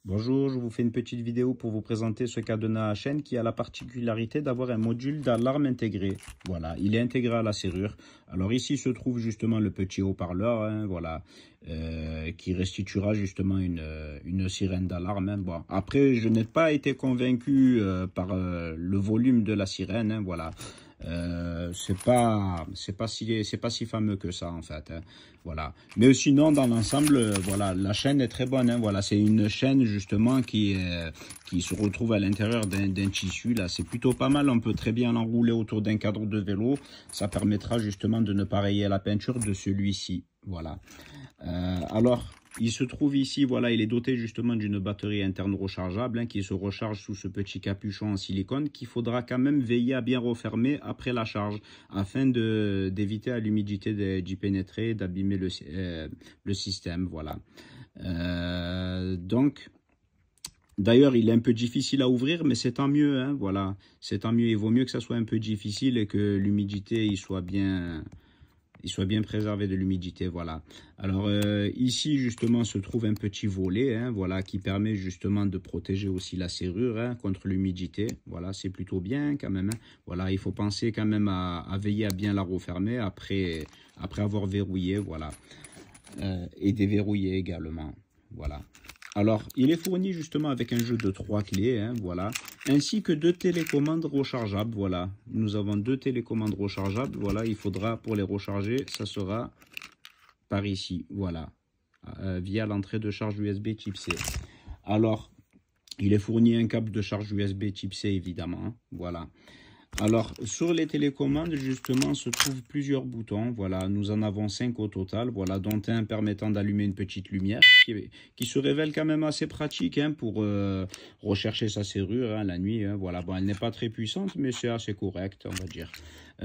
Bonjour, je vous fais une petite vidéo pour vous présenter ce cadenas à chaîne qui a la particularité d'avoir un module d'alarme intégré. Voilà, il est intégré à la serrure. Alors ici se trouve justement le petit haut-parleur, voilà, qui restituera justement une sirène d'alarme. Bon, après, je n'ai pas été convaincu par le volume de la sirène, voilà. C'est pas si fameux que ça en fait, voilà. Mais sinon dans l'ensemble, voilà, la chaîne est très bonne, voilà, c'est une chaîne justement qui se retrouve à l'intérieur d'un tissu là, c'est plutôt pas mal. On peut très bien l'enrouler autour d'un cadre de vélo, ça permettra justement de ne pas rayer la peinture de celui-ci, voilà. Alors il se trouve ici, voilà, il est doté justement d'une batterie interne rechargeable qui se recharge sous ce petit capuchon en silicone qu'il faudra quand même veiller à bien refermer après la charge afin d'éviter à l'humidité d'y pénétrer, d'abîmer le système, voilà. Donc, d'ailleurs, il est un peu difficile à ouvrir, mais c'est tant mieux, hein, voilà. C'est tant mieux, il vaut mieux que ça soit un peu difficile et que l'humidité il soit bien préservé de l'humidité, voilà. Alors ici justement se trouve un petit volet, hein, voilà, qui permet justement de protéger aussi la serrure contre l'humidité, voilà, c'est plutôt bien quand même, hein. Voilà, il faut penser quand même à veiller à bien la refermer après avoir verrouillé, voilà, et déverrouiller également, voilà. Alors, il est fourni justement avec un jeu de 3 clés, hein, voilà, ainsi que 2 télécommandes rechargeables, voilà. Nous avons 2 télécommandes rechargeables, voilà, il faudra pour les recharger, ça sera par ici, voilà, via l'entrée de charge USB type C. Alors, il est fourni un câble de charge USB type C évidemment, hein, voilà. Alors, sur les télécommandes, justement, se trouvent plusieurs boutons. Voilà, nous en avons 5 au total, voilà, dont un permettant d'allumer une petite lumière qui se révèle quand même assez pratique hein, pour rechercher sa serrure hein, la nuit. Hein, voilà, bon, elle n'est pas très puissante, mais c'est assez correct, on va dire.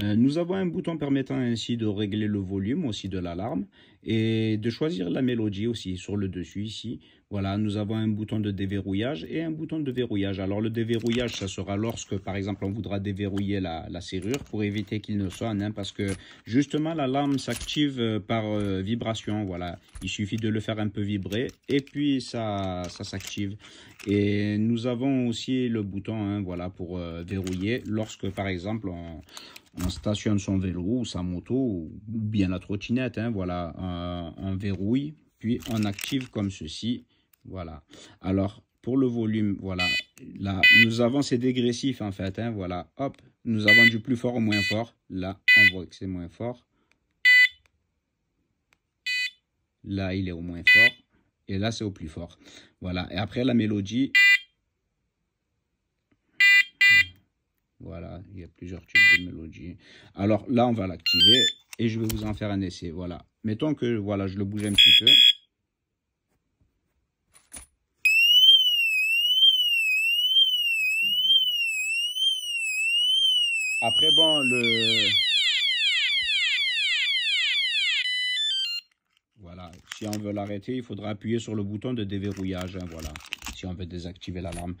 Nous avons un bouton permettant ainsi de régler le volume aussi de l'alarme et de choisir la mélodie aussi sur le dessus ici. Voilà, nous avons un bouton de déverrouillage et un bouton de verrouillage. Alors le déverrouillage, ça sera lorsque par exemple on voudra déverrouiller la serrure pour éviter qu'il ne sonne, hein, parce que justement l'alarme s'active par vibration. Voilà, il suffit de le faire un peu vibrer et puis ça s'active. Et nous avons aussi le bouton hein, voilà, pour verrouiller lorsque par exemple on stationne son vélo ou sa moto ou bien la trottinette, hein, voilà, on verrouille, puis on active comme ceci, voilà. Alors, pour le volume, voilà, là, nous avons ces dégressifs en fait, hein, voilà, hop, nous avons du plus fort au moins fort, là, on voit que c'est moins fort, là, il est au moins fort, et là, c'est au plus fort, voilà, et après la mélodie, voilà, il y a plusieurs types de mélodies. Alors là, on va l'activer et je vais vous en faire un essai. Voilà. Mettons que voilà, je le bouge un petit peu. Après, bon, voilà, si on veut l'arrêter, il faudra appuyer sur le bouton de déverrouillage. Hein, voilà. Si on veut désactiver l'alarme.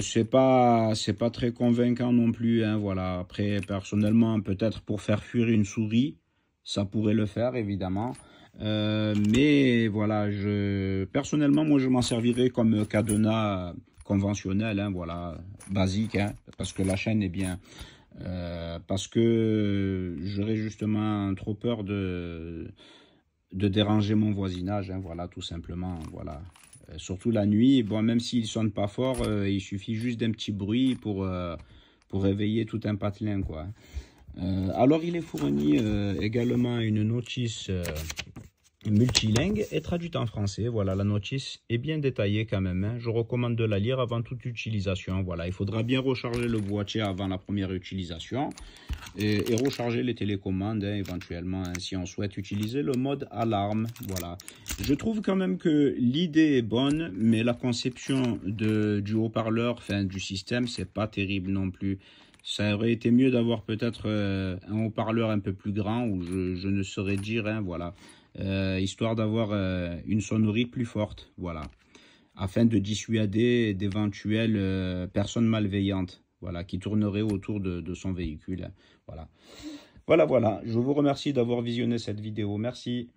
C'est pas très convaincant non plus. Hein, voilà. Après, personnellement, peut-être pour faire fuir une souris, ça pourrait le faire, évidemment. Mais voilà, personnellement, moi, je m'en servirais comme cadenas conventionnel, hein, voilà, basique, hein, parce que la chaîne est bien. Parce que j'aurais justement trop peur de déranger mon voisinage, hein, voilà, tout simplement, voilà. Surtout la nuit, bon, même s'il ne sonne pas fort, il suffit juste d'un petit bruit pour réveiller tout un patelin, quoi. Alors, il est fourni également une notice multilingue et traduite en français. Voilà, la notice est bien détaillée quand même, hein. Je recommande de la lire avant toute utilisation. Voilà, il faudra bien recharger le boîtier avant la première utilisation et recharger les télécommandes hein, éventuellement hein, si on souhaite utiliser le mode alarme. Voilà, je trouve quand même que l'idée est bonne, mais la conception du haut-parleur, enfin du système, c'est pas terrible non plus. Ça aurait été mieux d'avoir peut-être un haut-parleur un peu plus grand ou je ne saurais dire, hein, voilà. Histoire d'avoir une sonnerie plus forte, voilà, afin de dissuader d'éventuelles personnes malveillantes, voilà, qui tourneraient autour de son véhicule, voilà. Voilà, je vous remercie d'avoir visionné cette vidéo, merci.